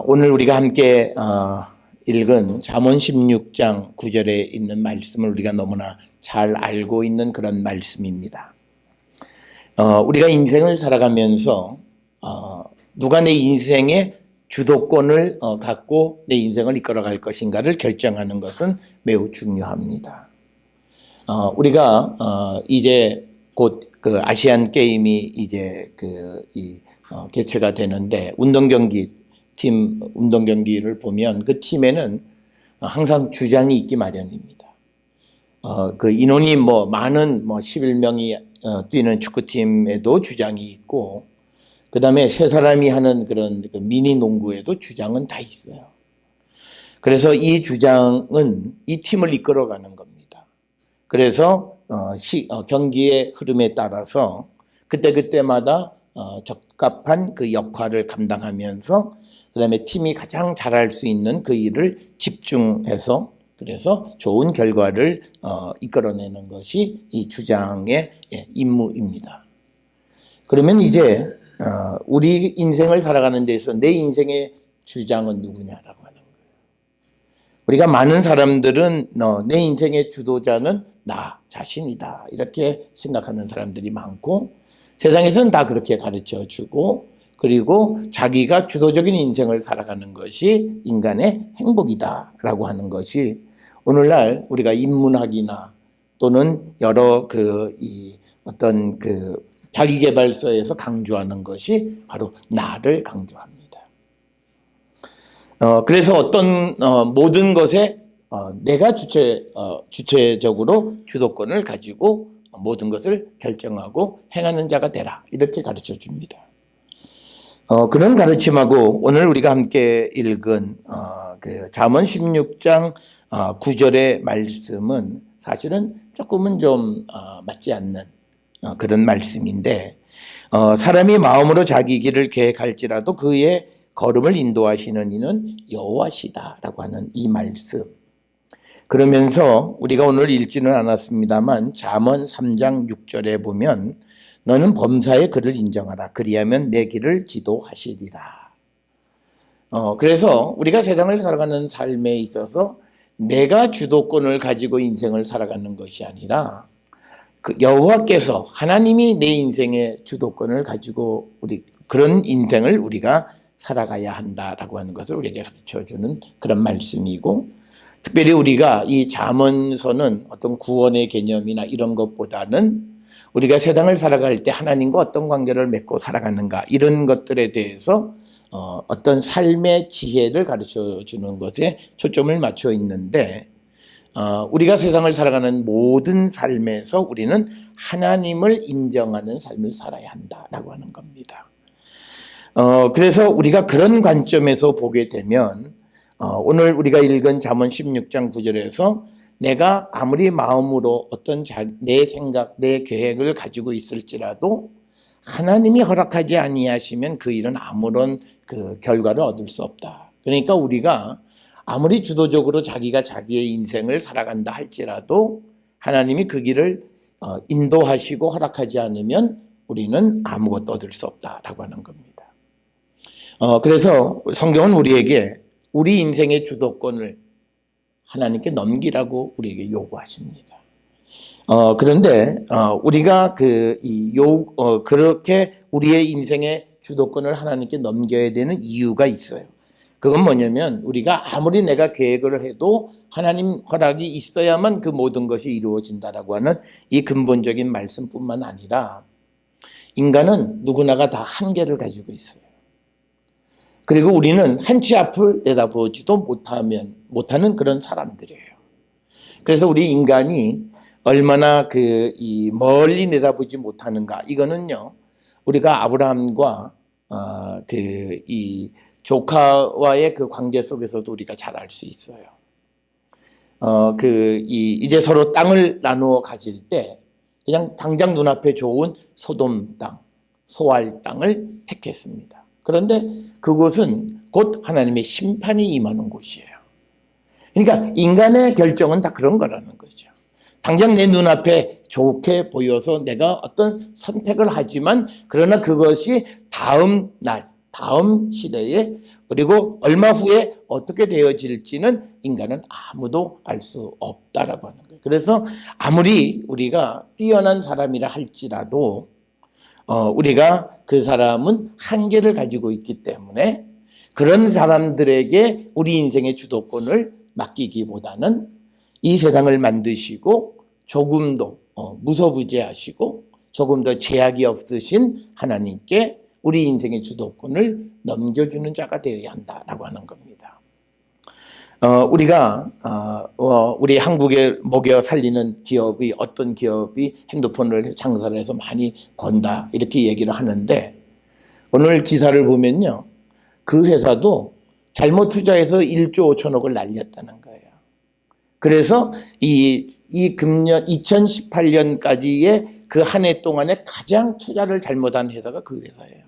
오늘 우리가 함께 읽은 잠언 16장 9절에 있는 말씀을 우리가 너무나 잘 알고 있는 그런 말씀입니다. 우리가 인생을 살아가면서 누가 내 인생의 주도권을 갖고 내 인생을 이끌어갈 것인가를 결정하는 것은 매우 중요합니다. 우리가 이제 곧 그 아시안 게임이 이제 개최가 되는데 팀 운동 경기를 보면 그 팀에는 항상 주장이 있기 마련입니다. 그 인원이 많은 11명이 뛰는 축구팀에도 주장이 있고, 그 다음에 세 사람이 하는 그런 미니 농구에도 주장은 다 있어요. 그래서 이 주장은 이 팀을 이끌어가는 겁니다. 그래서 경기의 흐름에 따라서 그때마다 적합한 그 역할을 감당하면서 그다음에 팀이 가장 잘할 수 있는 그 일을 집중해서 그래서 좋은 결과를 이끌어내는 것이 이 주장의 임무입니다. 그러면 이제 우리 인생을 살아가는 데서 내 인생의 주장은 누구냐라고 하는 거예요. 우리가 많은 사람들은 내 인생의 주도자는 나 자신이다 이렇게 생각하는 사람들이 많고, 세상에서는 다 그렇게 가르쳐주고, 그리고 자기가 주도적인 인생을 살아가는 것이 인간의 행복이다라고 하는 것이 오늘날 우리가 인문학이나 또는 여러 어떤 자기계발서에서 강조하는 것이 바로 나를 강조합니다. 그래서 어떤 모든 것에 내가 주체적으로 주도권을 가지고 모든 것을 결정하고 행하는 자가 되라 이렇게 가르쳐 줍니다. 그런 가르침하고 오늘 우리가 함께 읽은 잠언 16장 9절의 말씀은 사실은 조금은 좀 맞지 않는 그런 말씀인데, 사람이 마음으로 자기 길을 계획할지라도 그의 걸음을 인도하시는 이는 여호와시다라고 하는 이 말씀. 그러면서 우리가 오늘 읽지는 않았습니다만 잠언 3장 6절에 보면 너는 범사의 그를 인정하라. 그리하면 내 길을 지도하시리라. 그래서 우리가 세상을 살아가는 삶에 있어서 내가 주도권을 가지고 인생을 살아가는 것이 아니라 여호와께서 하나님이 내 인생의 주도권을 가지고 그런 인생을 우리가 살아가야 한다라고 하는 것을 우리에게 가르쳐주는 그런 말씀이고, 특별히 우리가 이 잠언서는 어떤 구원의 개념이나 이런 것보다는 우리가 세상을 살아갈 때 하나님과 어떤 관계를 맺고 살아가는가 이런 것들에 대해서 어떤 삶의 지혜를 가르쳐 주는 것에 초점을 맞춰 있는데, 우리가 세상을 살아가는 모든 삶에서 우리는 하나님을 인정하는 삶을 살아야 한다라고 하는 겁니다. 그래서 우리가 그런 관점에서 보게 되면 오늘 우리가 읽은 잠언 16장 9절에서 내가 아무리 마음으로 어떤 내 생각, 내 계획을 가지고 있을지라도 하나님이 허락하지 아니하시면 그 일은 아무런 결과를 얻을 수 없다. 그러니까 우리가 아무리 주도적으로 자기가 자기의 인생을 살아간다 할지라도 하나님이 그 길을 인도하시고 허락하지 않으면 우리는 아무것도 얻을 수 없다라고 하는 겁니다. 그래서 성경은 우리에게 우리 인생의 주도권을 하나님께 넘기라고 우리에게 요구하십니다. 그런데 우리가 그렇게 우리의 인생의 주도권을 하나님께 넘겨야 되는 이유가 있어요. 그건 뭐냐면 우리가 아무리 내가 계획을 해도 하나님 허락이 있어야만 그 모든 것이 이루어진다라고 하는 이 근본적인 말씀뿐만 아니라 인간은 누구나가 다 한계를 가지고 있어요. 그리고 우리는 한치 앞을 내다보지도 못하는 그런 사람들이에요. 그래서 우리 인간이 얼마나 멀리 내다보지 못하는가, 이거는요, 우리가 아브라함과 이 조카와의 그 관계 속에서도 우리가 잘 알 수 있어요. 이제 서로 땅을 나누어 가질 때 그냥 당장 눈앞에 좋은 소돔 땅, 소알 땅을 택했습니다. 그런데 그곳은 곧 하나님의 심판이 임하는 곳이에요. 그러니까 인간의 결정은 다 그런 거라는 거죠. 당장 내 눈앞에 좋게 보여서 내가 어떤 선택을 하지만 그러나 그것이 다음 날, 다음 시대에 그리고 얼마 후에 어떻게 되어질지는 인간은 아무도 알 수 없다라고 하는 거예요. 그래서 아무리 우리가 뛰어난 사람이라 할지라도 우리가 그 사람은 한계를 가지고 있기 때문에 그런 사람들에게 우리 인생의 주도권을 맡기기보다는 이 세상을 만드시고 조금 더 무소부재하시고 조금 더 제약이 없으신 하나님께 우리 인생의 주도권을 넘겨주는 자가 되어야 한다라고 하는 겁니다. 우리가 우리 한국에 먹여 살리는 기업이 어떤 기업이 핸드폰을 장사를 해서 많이 번다 이렇게 얘기를 하는데 오늘 기사를 보면요. 그 회사도 잘못 투자해서 1조 5천억을 날렸다는 거예요. 그래서 이 금년 2018년까지의 그 한 해 동안에 가장 투자를 잘못한 회사가 그 회사예요.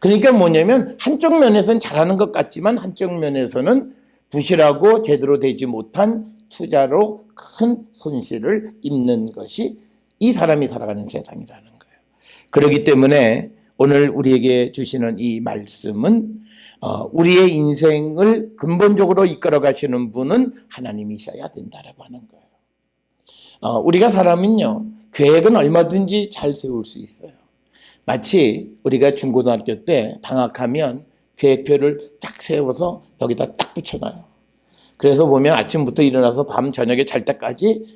그러니까 뭐냐면 한쪽 면에서는 잘하는 것 같지만 한쪽 면에서는 부실하고 제대로 되지 못한 투자로 큰 손실을 입는 것이 이 사람이 살아가는 세상이라는 거예요. 그렇기 때문에 오늘 우리에게 주시는 이 말씀은 우리의 인생을 근본적으로 이끌어 가시는 분은 하나님이셔야 된다라고 하는 거예요. 우리가 사람은요, 계획은 얼마든지 잘 세울 수 있어요. 마치 우리가 중고등학교 때 방학하면 계획표를 쫙 세워서 여기다 딱 붙여놔요. 그래서 보면 아침부터 일어나서 밤 저녁에 잘 때까지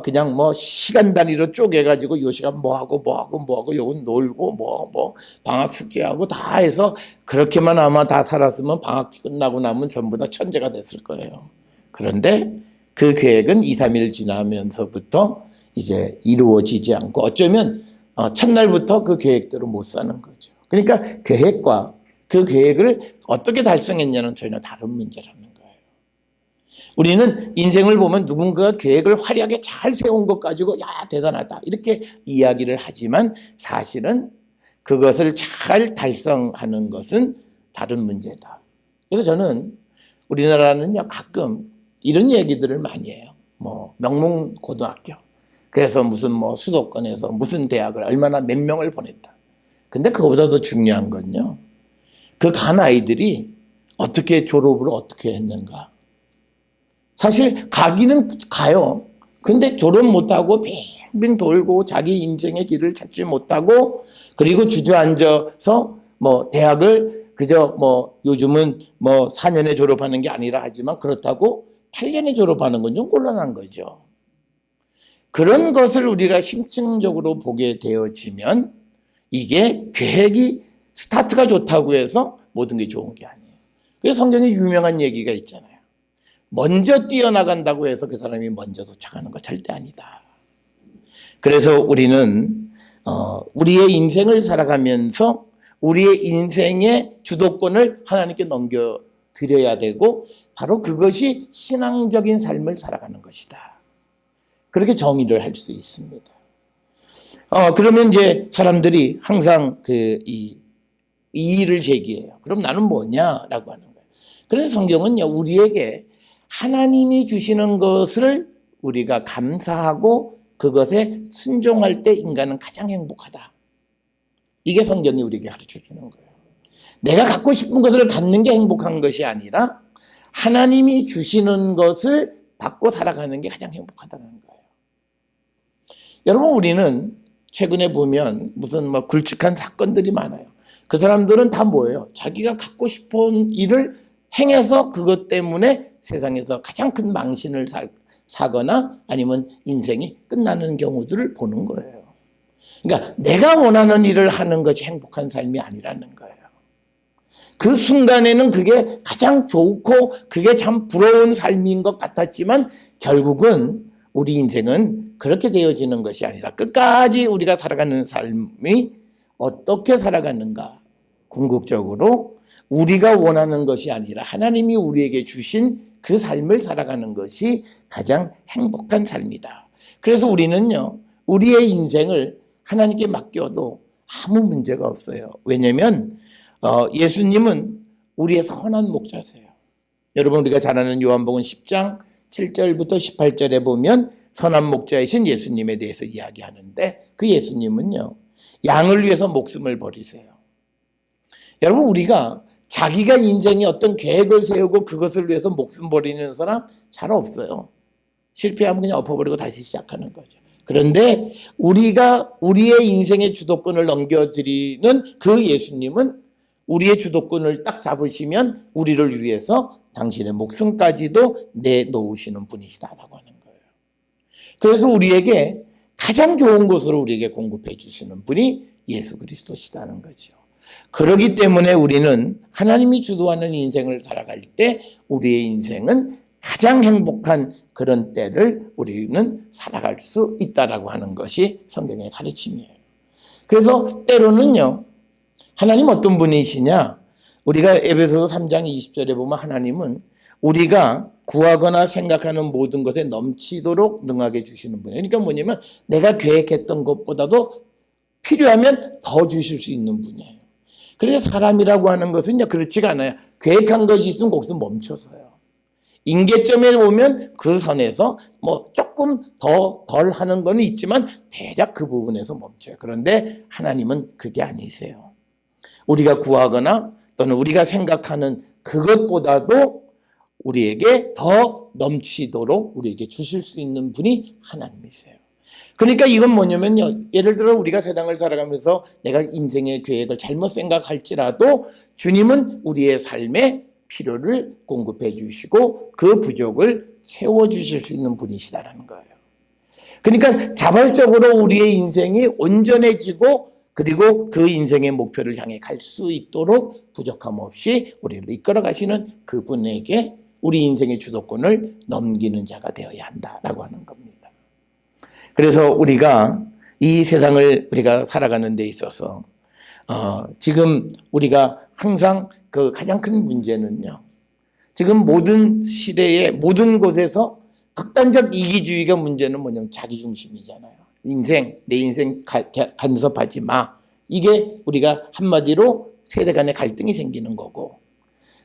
그냥 뭐 시간 단위로 쪼개가지고 요 시간 뭐하고 요건 놀고 뭐 방학 숙제하고 다 해서 그렇게만 아마 다 살았으면 방학 끝나고 나면 전부 다 천재가 됐을 거예요. 그런데 그 계획은 2, 3일 지나면서부터 이제 이루어지지 않고 어쩌면 첫날부터 그 계획대로 못 사는 거죠. 그러니까 계획과 그 계획을 어떻게 달성했냐는 전혀 다른 문제라는 거예요. 우리는 인생을 보면 누군가가 계획을 화려하게 잘 세운 것 가지고 야 대단하다 이렇게 이야기를 하지만 사실은 그것을 잘 달성하는 것은 다른 문제다. 그래서 저는 우리나라는요 가끔 이런 얘기들을 많이 해요. 뭐 명문고등학교 그래서 무슨 뭐 수도권에서 무슨 대학을 얼마나 몇 명을 보냈다. 근데 그거보다 더 중요한 건요. 그 간 아이들이 어떻게 졸업을 어떻게 했는가. 사실 가기는 가요. 근데 졸업 못하고 빙빙 돌고 자기 인생의 길을 찾지 못하고 그리고 주저앉아서 뭐 대학을 그저 뭐 요즘은 뭐 4년에 졸업하는 게 아니라 하지만 그렇다고 8년에 졸업하는 건 좀 곤란한 거죠. 그런 것을 우리가 심층적으로 보게 되어지면 이게 계획이 스타트가 좋다고 해서 모든 게 좋은 게 아니에요. 그래서 성경에 유명한 얘기가 있잖아요. 먼저 뛰어나간다고 해서 그 사람이 먼저 도착하는 거 절대 아니다. 그래서 우리는 우리의 인생을 살아가면서 우리의 인생의 주도권을 하나님께 넘겨드려야 되고 바로 그것이 신앙적인 삶을 살아가는 것이다. 그렇게 정의를 할 수 있습니다. 그러면 이제 사람들이 항상 이 이의를 제기해요. 그럼 나는 뭐냐라고 하는 거예요. 그래서 성경은요, 우리에게 하나님이 주시는 것을 우리가 감사하고 그것에 순종할 때 인간은 가장 행복하다. 이게 성경이 우리에게 가르쳐 주는 거예요. 내가 갖고 싶은 것을 갖는 게 행복한 것이 아니라 하나님이 주시는 것을 받고 살아가는 게 가장 행복하다는 거예요. 여러분 우리는 최근에 보면 무슨 뭐 굵직한 사건들이 많아요. 그 사람들은 다 뭐예요? 자기가 갖고 싶은 일을 행해서 그것 때문에 세상에서 가장 큰 망신을 사거나 아니면 인생이 끝나는 경우들을 보는 거예요. 그러니까 내가 원하는 일을 하는 것이 행복한 삶이 아니라는 거예요. 그 순간에는 그게 가장 좋고 그게 참 부러운 삶인 것 같았지만 결국은 우리 인생은 그렇게 되어지는 것이 아니라 끝까지 우리가 살아가는 삶이 어떻게 살아가는가 궁극적으로 우리가 원하는 것이 아니라 하나님이 우리에게 주신 그 삶을 살아가는 것이 가장 행복한 삶이다. 그래서 우리는요 우리의 인생을 하나님께 맡겨도 아무 문제가 없어요. 왜냐하면 예수님은 우리의 선한 목자세요. 여러분 우리가 잘 아는 요한복음 10장 7절부터 18절에 보면 선한 목자이신 예수님에 대해서 이야기하는데 그 예수님은요 양을 위해서 목숨을 버리세요. 여러분, 우리가 자기가 인생에 어떤 계획을 세우고 그것을 위해서 목숨 버리는 사람 잘 없어요. 실패하면 그냥 엎어버리고 다시 시작하는 거죠. 그런데 우리가 우리의 인생의 주도권을 넘겨드리는 그 예수님은 우리의 주도권을 딱 잡으시면 우리를 위해서 당신의 목숨까지도 내놓으시는 분이시다라고 하는 거예요. 그래서 우리에게 가장 좋은 것으로 우리에게 공급해 주시는 분이 예수 그리스도시다는 거죠. 그렇기 때문에 우리는 하나님이 주도하는 인생을 살아갈 때 우리의 인생은 가장 행복한 그런 때를 우리는 살아갈 수 있다라고 하는 것이 성경의 가르침이에요. 그래서 때로는요, 하나님 어떤 분이시냐? 우리가 에베소서 3장 20절에 보면 하나님은 우리가 구하거나 생각하는 모든 것에 넘치도록 능하게 주시는 분이에요. 그러니까 뭐냐면 내가 계획했던 것보다도 필요하면 더 주실 수 있는 분이에요. 그래서 사람이라고 하는 것은 그렇지가 않아요. 계획한 것이 있으면 거기서 멈춰서요. 임계점에 오면 그 선에서 뭐 조금 덜 하는 건 있지만 대략 그 부분에서 멈춰요. 그런데 하나님은 그게 아니세요. 우리가 구하거나 또는 우리가 생각하는 그것보다도 우리에게 더 넘치도록 우리에게 주실 수 있는 분이 하나님이세요. 그러니까 이건 뭐냐면요, 예를 들어 우리가 세상을 살아가면서 내가 인생의 계획을 잘못 생각할지라도 주님은 우리의 삶에 필요를 공급해 주시고 그 부족을 채워주실 수 있는 분이시다라는 거예요. 그러니까 자발적으로 우리의 인생이 온전해지고 그리고 그 인생의 목표를 향해 갈 수 있도록 부족함 없이 우리를 이끌어 가시는 그분에게 우리 인생의 주도권을 넘기는 자가 되어야 한다라고 하는 겁니다. 그래서 우리가 이 세상을 우리가 살아가는 데 있어서 지금 우리가 항상 그 가장 큰 문제는요, 지금 모든 시대의 모든 곳에서 극단적 이기주의가 문제는 뭐냐면 자기중심이잖아요. 내 인생 간섭하지 마. 이게 우리가 한마디로 세대 간의 갈등이 생기는 거고,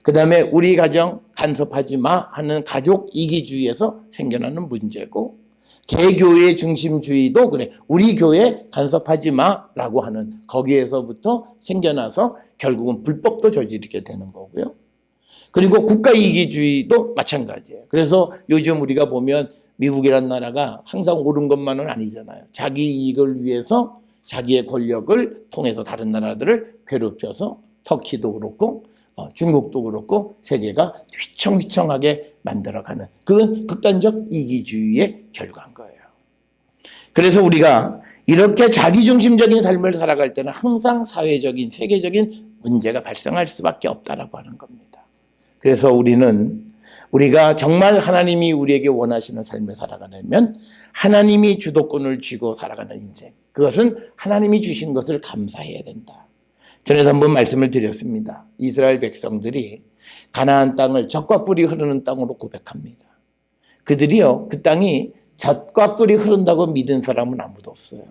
그 다음에 우리 가정 간섭하지 마 하는 가족 이기주의에서 생겨나는 문제고, 개교의 중심주의도 그래. 우리 교회 간섭하지 마라고 하는 거기에서부터 생겨나서 결국은 불법도 저지르게 되는 거고요. 그리고 국가 이기주의도 마찬가지예요. 그래서 요즘 우리가 보면 미국이라는 나라가 항상 옳은 것만은 아니잖아요. 자기 이익을 위해서 자기의 권력을 통해서 다른 나라들을 괴롭혀서 터키도 그렇고 중국도 그렇고 세계가 휘청휘청하게 만들어가는 그건 극단적 이기주의의 결과인 거예요. 그래서 우리가 이렇게 자기중심적인 삶을 살아갈 때는 항상 사회적인 세계적인 문제가 발생할 수밖에 없다라고 하는 겁니다. 그래서 우리가 정말 하나님이 우리에게 원하시는 삶을 살아가려면 하나님이 주도권을 쥐고 살아가는 인생, 그것은 하나님이 주신 것을 감사해야 된다. 전에도 한번 말씀을 드렸습니다. 이스라엘 백성들이 가나안 땅을 젖과 꿀이 흐르는 땅으로 고백합니다. 그들이요, 그 땅이 젖과 꿀이 흐른다고 믿은 사람은 아무도 없어요.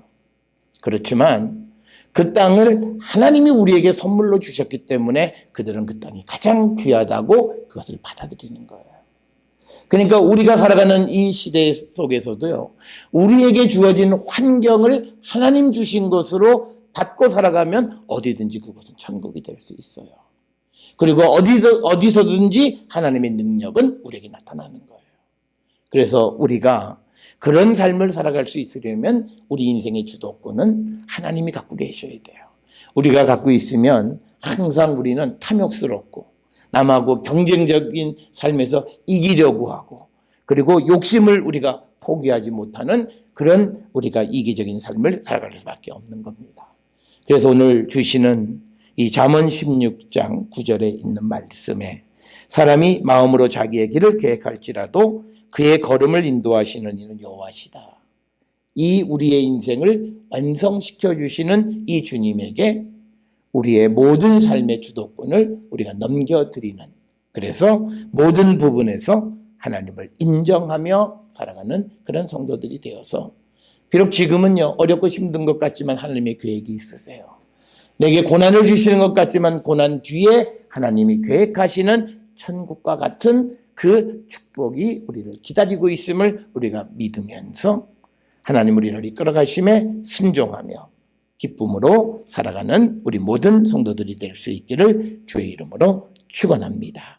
그렇지만 그 땅을 하나님이 우리에게 선물로 주셨기 때문에 그들은 그 땅이 가장 귀하다고 그것을 받아들이는 거예요. 그러니까 우리가 살아가는 이 시대 속에서도요, 우리에게 주어진 환경을 하나님 주신 것으로 받고 살아가면 어디든지 그곳은 천국이 될 수 있어요. 그리고 어디서든지 하나님의 능력은 우리에게 나타나는 거예요. 그래서 우리가 그런 삶을 살아갈 수 있으려면 우리 인생의 주도권은 하나님이 갖고 계셔야 돼요. 우리가 갖고 있으면 항상 우리는 탐욕스럽고 남하고 경쟁적인 삶에서 이기려고 하고, 그리고 욕심을 우리가 포기하지 못하는 그런 우리가 이기적인 삶을 살아갈 수밖에 없는 겁니다. 그래서 오늘 주시는 이 잠언 16장 9절에 있는 말씀에 사람이 마음으로 자기의 길을 계획할지라도 그의 걸음을 인도하시는 이는 여호와시다. 이 우리의 인생을 완성시켜 주시는 이 주님에게 우리의 모든 삶의 주도권을 우리가 넘겨드리는, 그래서 모든 부분에서 하나님을 인정하며 살아가는 그런 성도들이 되어서, 비록 지금은요 어렵고 힘든 것 같지만 하나님의 계획이 있으세요. 내게 고난을 주시는 것 같지만 고난 뒤에 하나님이 계획하시는 천국과 같은 그 축복이 우리를 기다리고 있음을 우리가 믿으면서 하나님 우리를 이끌어 가심에 순종하며 기쁨으로 살아가는 우리 모든 성도들이 될 수 있기를 주의 이름으로 축원합니다.